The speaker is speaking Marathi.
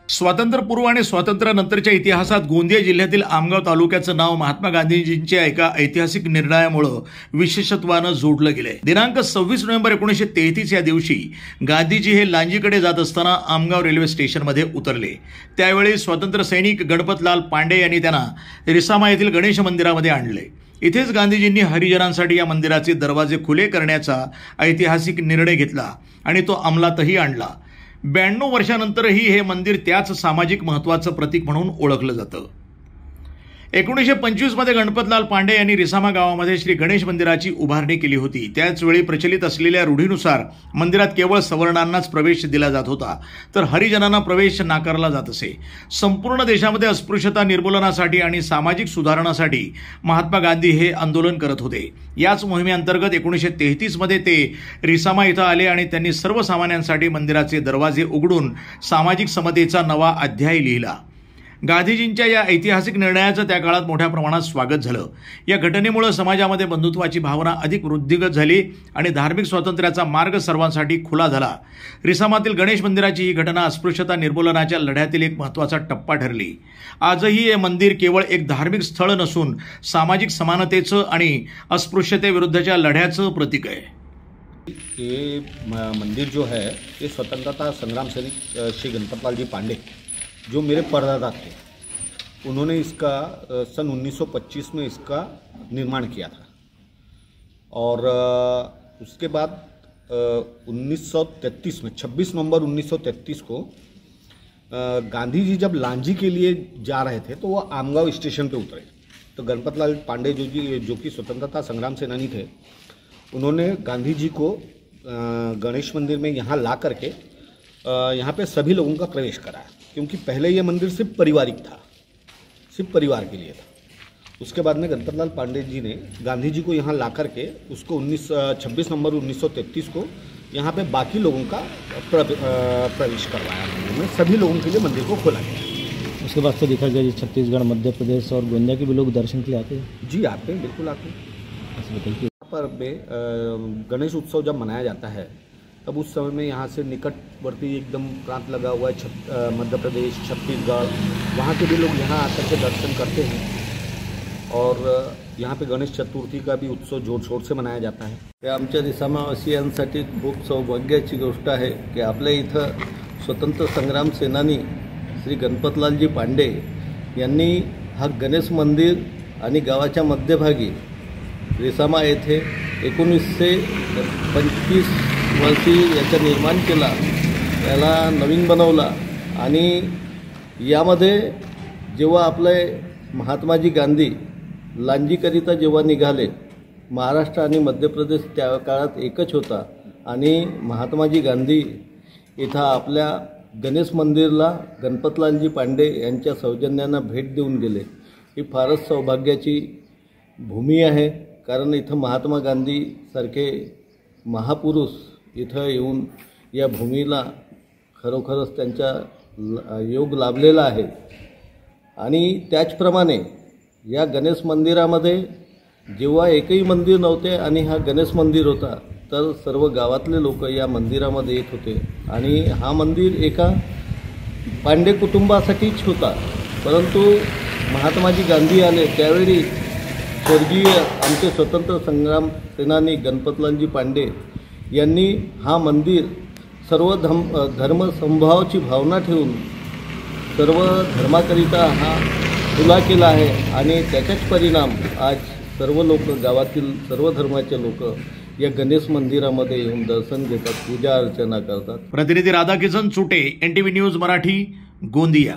स्वातंत्र्यपूर्व आणि स्वातंत्र्यानंतरच्या इतिहासात गोंदिया जिल्ह्यातील आमगाव तालुक्याचं नाव महात्मा गांधीजींच्या एका ऐतिहासिक निर्णयामुळे विशेषत्वानं जोडलं गेलंय। दिनांक 26 नोव्हेंबर 1933 या दिवशी गांधीजी हे लांजीकडे जात असताना आमगाव रेल्वे स्टेशनमध्ये उतरले। त्यावेळी स्वातंत्र्य सैनिक गणपतलाल पांडे यांनी त्यांना रिसामा येथील गणेश मंदिरामध्ये आणले। इथेच गांधीजींनी हरिजनांसाठी या मंदिराचे दरवाजे खुले करण्याचा ऐतिहासिक निर्णय घेतला आणि तो अंमलातही आणला। 92 वर्षांनंतरही हे मंदिर त्याच सामाजिक महत्त्वाचं प्रतीक म्हणून ओळखलं जातं। 1925 मध्ये गणपतलाल पांडे यांनी रिसामा गावामध्ये श्री गणेश मंदिराची उभारणी केली होती। त्याचवेळी प्रचलित असलेल्या रूढीनुसार मंदिरात केवळ सवर्णांनाच प्रवेश दिला जात होता, तर हरिजनांना प्रवेश नाकारला जात असे। संपूर्ण देशामध्ये अस्पृश्यता निर्मूलनासाठी आणि सामाजिक सुधारणासाठी महात्मा गांधी हे आंदोलन करत होते। याच मोहिमेअंतर्गत 1933 मध्ये ते रिसामा इथं आले आणि त्यांनी सर्वसामान्यांसाठी मंदिराचे दरवाजे उघडून सामाजिक समतेचा नवा अध्याय लिहिला। गांधीजींच्या या ऐतिहासिक निर्णयाचं त्या काळात मोठ्या प्रमाणात स्वागत झालं। या घटनेमुळे समाजामध्ये बंधुत्वाची भावना अधिक वृद्धिंगत झाली आणि धार्मिक स्वातंत्र्याचा मार्ग सर्वांसाठी खुला झाला। रिसामातील गणेश मंदिराची ही घटना अस्पृश्यता निर्मूलनाच्या लढ्यातील एक महत्त्वाचा टप्पा ठरली। आजही हे मंदिर केवळ एक धार्मिक स्थळ नसून सामाजिक समानतेचं आणि अस्पृश्यतेविरुद्धच्या लढ्याचं प्रतीक आहे। ये मंदिर जो है ये स्वतंत्रता संग्राम सैनिक श्री गणपतलाल जी पांडे जो मेरे परदादा थे, उन्होंने इसका सन 1925 में इसका निर्माण किया था और उसके बाद 1933 में 26 नवंबर 1933 को गांधी जी जब लांजी के लिए जा रहे थे तो वो आमगांव स्टेशन पे उतरे। तो गणपतलाल पांडे जो कि स्वतंत्रता संग्राम सेनानी थे, उन्होंने गांधी जी को गणेश मंदिर में यहाँ ला करके यहाँ पे सभी लोगों का प्रवेश कराया, क्योंकि पहले ये मंदिर सिर्फ पारिवारिक था, सिर्फ परिवार के लिए था। उसके बाद में गणपतलाल पांडे जी ने गांधी जी को यहाँ ला करके उसको 26 नवंबर 1933 को यहाँ पे बाकी लोगों का प्रवेश करवाया। मंदिर में सभी लोगों के लिए मंदिर को खोला गया। उसके बाद तो देखा गया जी छत्तीसगढ़, मध्य प्रदेश और गोंदिया के भी लोग दर्शन के लिए आते हैं। जी आते हैं, बिल्कुल आते हैं। यहाँ पर गणेश उत्सव जब मनाया जाता है तब उस समय में यहाँ से निकटवर्ती एकदम प्रांत लगा हुआ है मध्य प्रदेश, छत्तीसगढ़, वहाँ के भी लोग यहाँ आकर के दर्शन करते हैं और यहाँ पे गणेश चतुर्थी का भी उत्सव जोर शोर से मनाया जाता है। हे आमच्या रिसामावासियांसाठी खूप सौभाग्याची गोष्ट आहे की आपल्या इथं स्वतंत्र संग्राम सेनानी श्री गणपतलालजी पांडे यांनी हा गणेश मंदिर आणि गावाच्या मध्यभागी रिसामा येथे 1925 वर्षी याचा निर्माण केला, याला नवीन बनवला आणि यामध्ये जेव्हा आपले महात्माजी गांधी लांजीकरिता जेव्हा निघाले, महाराष्ट्र आणि मध्य प्रदेश त्या काळात एकच होता आणि महात्माजी गांधी इथं आपल्या गणेश मंदिरला गणपतलालजी पांडे यांच्या सौजन्यानं भेट देऊन गेले। ही फारच सौभाग्याची भूमी आहे, कारण इथं महात्मा गांधी सारखे महापुरुष इथं येऊन या भूमीला खरोखरच त्यांचा योग लाभलेला आहे। आणि त्याचप्रमाणे या गणेश मंदिरामध्ये जेव्हा एकही मंदिर नव्हते आणि हा गणेश मंदिर होता, तर सर्व गावातले लोक या मंदिरामध्ये येत होते आणि हा मंदिर एका पांडे कुटुंबासाठीच होता। परंतु महात्माजी गांधी आले त्यावेळी स्वर्गीय आमचे स्वतंत्र संग्राम सेनानी गणपतलालजी पांडे यांनी हा मंदिर सर्व धर्मसमभावाची भावना ठेवून सर्व धर्माकरिता हा खुला केला आहे आणि त्याचाच परिणाम आज सर्व लोक, गावातील सर्व धर्माचे लोक या गणेश मंदिरामध्ये येऊन दर्शन घेतात, पूजा अर्चना करतात। प्रतिनिधी राधाकिशन चुटे, NTV न्यूज मराठी, गोंदिया।